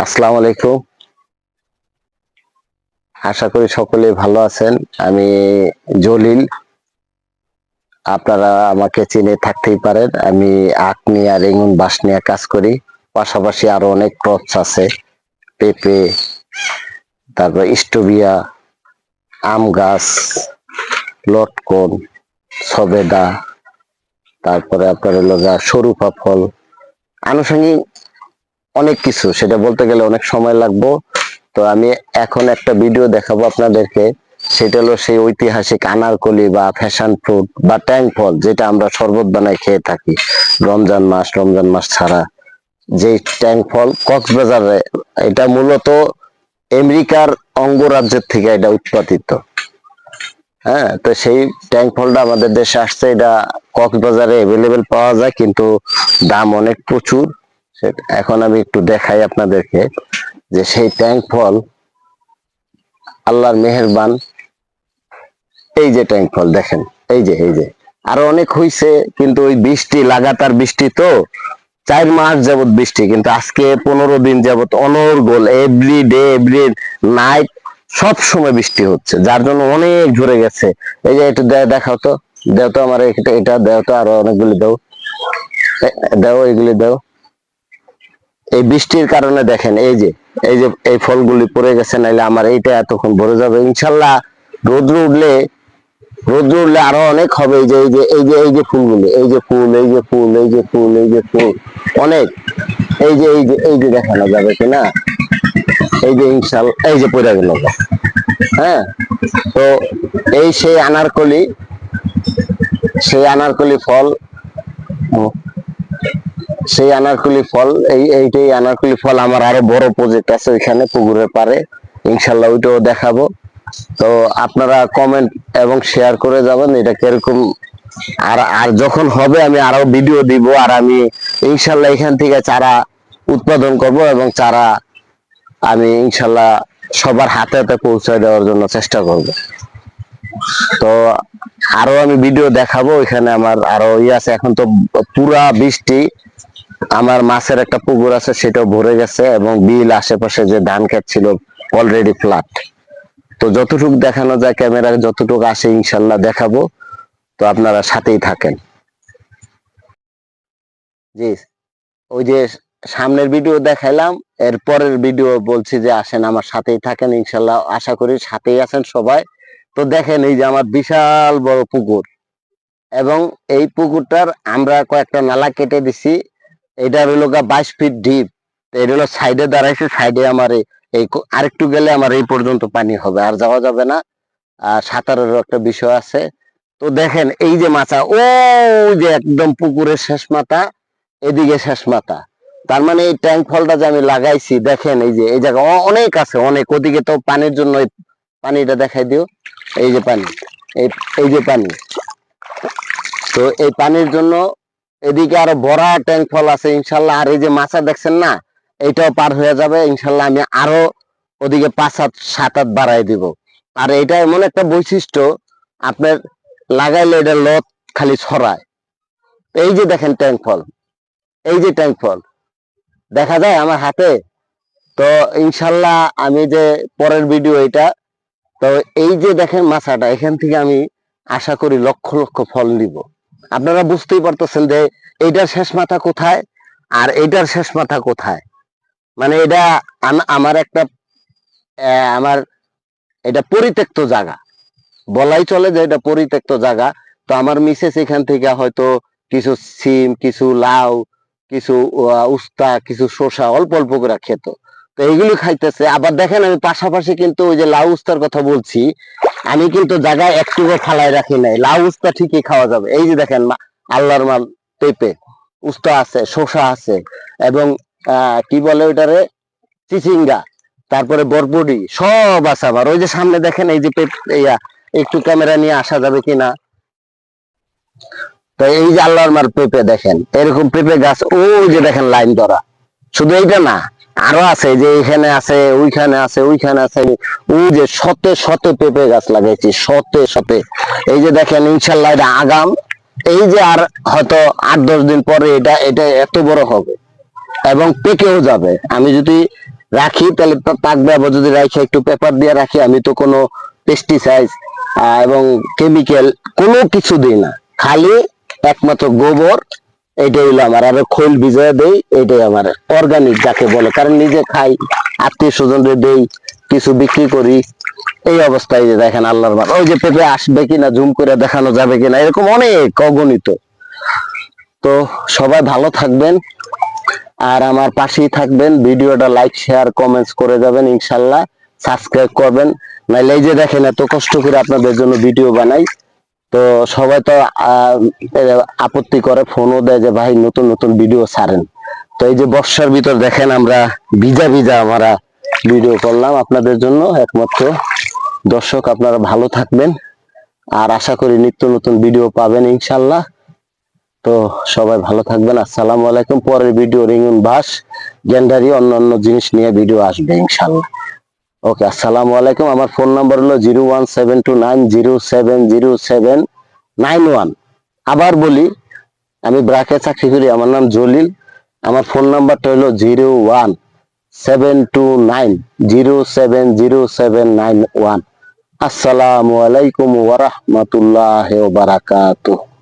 আসসালামু আলাইকুম। আশা করি সকলে ভালো আছেন। আমি জলিল, আপনারা আমাকে চিনে থাকতেই পারেন। আমি আখ নিয়ে রেঙ্গুন বাঁশ নিয়ে কাজ করি। পাশাপাশি আরো অনেক ক্রপস আছে, পেঁপে, তারপর স্টোবিয়া, আম গাছ, লটকন, সবেদা, তারপরে আপনার হলো সরুপা ফল, আনুষঙ্গিক অনেক কিছু। সেটা বলতে গেলে অনেক সময় লাগবে। তো আমি এখন একটা ভিডিও দেখাবো আপনাদেরকে। সেটা হলো সেই ঐতিহাসিক আনারকলি বা ফ্যাশন ফ্রুট বা ট্যাং ফল, যেটা আমরা শরবত বানাই খেয়ে থাকি রমজান মাস ছাড়া। যে ট্যাং ফল কক্সবাজারে, এটা মূলত আমেরিকার অঙ্গরাজ্যের থেকে এটা উৎপাদিত। হ্যাঁ, তো সেই ট্যাং ফলটা আমাদের দেশে আসছে। এটা কক্সবাজারে অ্যাভেলেবেল পাওয়া যায়, কিন্তু দাম অনেক প্রচুর। এখন আমি একটু দেখাই আপনাদেরকে যে সেই ট্যাং ফল আল্লাহর মেহেরবান। এই যে ট্যাঙ্ক ফল দেখেন, এই যে আরো অনেক হইছে, কিন্তু ওই বৃষ্টি, লাগাতার বৃষ্টি তো 4 মাস যাবত বৃষ্টি, কিন্তু আজকে 15 দিন যাবত অনর্গল এভরি ডে এভরি নাইট সব সময় বৃষ্টি হচ্ছে, যার জন্য অনেক ঝরে গেছে। এই যে একটু দেখাও তো, দেও তো আমার এটা দেও তো, আরো অনেকগুলি দাও, দাও এগুলি দাও। এই বৃষ্টির কারণে দেখেন এই যে এই ফলগুলি পড়ে গেছে, নাইলে আমার এইটা এতক্ষণ ভরে যাবে ইনশাল্লাহ। রোদ্র উঠলে রোদ্র উঠলে আরো অনেক হবে। এই যে ফুলগুলি, এই যে ফুল, এই যে ফুল, এই যে ফুল, এই যে ফুল অনেক। এই যে দেখানো যাবে কিনা, এই যে ইনশাল্লাহ, এই যে পড়ে গেল। হ্যাঁ, তো এই সেই আনারকলি ফল, সেই আনারকুলি ফল, এইটাই আনারকুলি ফল। আমার আরো বড় প্রজেক্ট আছে ওইখানে পুকুরের পারে, ইনশাল্লাহ ওইটাও দেখাবো। তো আপনারা কমেন্ট এবং শেয়ার করে যাবেন এটা কিরকম। আর আর যখন হবে আমি আরো ভিডিও দিব, আর আমি ইনশাল্লাহ এখান থেকে চারা উৎপাদন করব এবং চারা আমি ইনশাল্লাহ সবার হাতে হাতে পৌঁছে দেওয়ার জন্য চেষ্টা করব। তো আরো আমি ভিডিও দেখাবো। এখানে আমার আরো আছে। এখন তো পুরা বৃষ্টি, আমার মাছের একটা পুকুর আছে সেটাও ভরে গেছে, এবং বিল আশেপাশে যে ধান ক্ষেত ছিল অলরেডি ফ্ল্যাট। তো যতটুকু দেখানো যায় ক্যামেরায়, যতটুকু আসে ইনশাল্লাহ দেখাবো। তো আপনারা সাথেই থাকেন। জি, ওই যে সামনের ভিডিও দেখাইলাম, এর পরের ভিডিও বলছি যে আসেন আমার সাথেই থাকেন ইনশাল্লাহ। আশা করি সাথেই আছেন সবাই। তো দেখেন এই যে আমার বিশাল বড় পুকুর, এবং এই পুকুরটার আমরা কয়েকটা নালা কেটে দিছি। এটা হলো 22 ফিট ডিপ। এটা হলো সাইডে দাঁড়াইছে, সাইডে আমার এই আরেকটু গেলে আমার এই পর্যন্ত পানি হবে, আর যাওয়া যাবে না। আর সাঁতারেরও একটা বিষয় আছে। তো দেখেন এই যে মাছা, ও যে একদম পুকুরের শেষ মাথা, এদিকে শেষ মাথা। তার মানে এই ট্যাঙ্ক ফলটা যে আমি লাগাইছি, দেখেন এই যে এই জায়গা অনেক আছে, অনেক। ওদিকে তো পানির জন্য, পানিটা দেখাই দিও। এই যে পানি, এই এই যে পানি। তো এই পানির জন্য এদিকে আরো ভরা ট্যাঙ্ক ফল আছে ইনশাল্লাহ। আর এই যে মাছা দেখছেন না, এইটাও পার হয়ে যাবে ইনশাল্লাহ। আমি আরো ওদিকে 5-7 বাড়াই দিব। আর এটা এমন একটা বৈশিষ্ট্য, আপনার লাগাইলে এটা লত খালি ছড়ায়। এই যে দেখেন ট্যাঙ্ক ফল, এই যে ট্যাঙ্ক ফল দেখা যায় আমার হাতে। তো ইনশাল্লাহ আমি যে পরের ভিডিও এটা, তো এই যে দেখেন মাছাটা, এখান থেকে আমি আশা করি লক্ষ লক্ষ ফল নিব। আপনারা বুঝতেই পারতেছেন যে এইটার শেষ মাথা কোথায় আর এইটার শেষ মাথা কোথায়। মানে এটা আমার একটা আমার এটা পরিত্যক্ত জায়গা বলাই চলে, যে এটা পরিত্যক্ত জায়গা। তো আমার মিসেস এখান থেকে হয়তো কিছু সিম, কিছু লাউ, কিছু উস্তা, কিছু শসা অল্প অল্প করে খেত। তো এইগুলো খাইতেছে। আবার দেখেন আমি পাশাপাশি কিন্তু ওই যে লাউ উস্তার কথা বলছি, আমি কিন্তু জায়গায় একটুকু ফালাই রাখি নাই। লাউ উস্তা ঠিকই খাওয়া যাবে। এই যে দেখেন আল্লাহর মাল, পেঁপে, উস্তা আছে, শসা আছে, এবং কি বলে ওইটারে, চিচিঙ্গা, তারপরে বরবটি সব আছে আমার। ওই যে সামনে দেখেন এই যে একটু ক্যামেরা নিয়ে আসা যাবে কিনা। তো এই যে আল্লাহর মার পেঁপে দেখেন, এরকম পেঁপে গাছ ওই যে দেখেন লাইন ধরা। শুধু এইটা না, আরো আছে, যে এখানে আছে, ওইখানে আছে, ওইখানে আছে। ওই যে শতে শতে পেঁপে গাছ লাগাইছি, শতে শতে। এই যে দেখেন ইনশাল্লাহ এটা আগাম। এই যে আর হয়তো 8-10 দিন পরে এটা এটা এত বড় হবে এবং পেকেও যাবে। আমি যদি রাখি তাহলে থাকবে। আবার যদি রাখি একটু পেপার দিয়ে রাখি, আমি তো কোনো পেস্টিসাইড এবং কেমিক্যাল কোনো কিছু দিই না, খালি একমাত্র গোবর, এটাই হলো আমার। আর খোল ভিজিয়ে দেই, এটাই আমার অর্গানিক যাকে বলে। কারণ নিজে খাই, আত্মীয় স্বজনদের দেই, কিছু বিক্রি করি। এই অবস্থায় যে দেখেন আল্লাহর বার, ওই যে পেঁপে আসবে কিনা জুম করে দেখানো যাবে কিনা, এরকম অনেক অগণিত। তো সবাই ভালো থাকবেন আর আমার পাশেই থাকবেন। ভিডিওটা লাইক শেয়ার কমেন্টস করে যাবেন ইনশাল্লাহ, সাবস্ক্রাইব করবেন। নাইলে এই যে দেখেন এত কষ্ট করে আপনাদের জন্য ভিডিও বানাই, তো সবাই তো আপত্তি করে, ফোনও দেয় যে ভাই নতুন নতুন ভিডিও ছাড়েন। তো এই যে বর্ষার ভিতর দেখেন আমরা ভিজা ভিজা আমরা ভিডিও করলাম আপনাদের জন্য একমাত্র। দর্শক আপনারা ভালো থাকবেন আর আশা করি নিত্য নতুন ভিডিও পাবেন ইনশাল্লাহ। তো সবাই ভালো থাকবেন, আসসালামু আলাইকুম। পরের ভিডিও রিঙ্গুন বাস জেন্ডারি অন্যান্য জিনিস নিয়ে ভিডিও আসবে ইনশাল্লাহ। ওকে, আসসালামু আলাইকুম। আমার ফোন নাম্বার হলো 01729070791। আবার বলি, আমি ব্রাকে চাকরি করি, আমার নাম জলিল। আমার ফোন নাম্বারটা হলো 01729070791। আসসালামু আলাইকুম ওয়া রাহমাতুল্লাহি ওয়া বারাকাতুহু।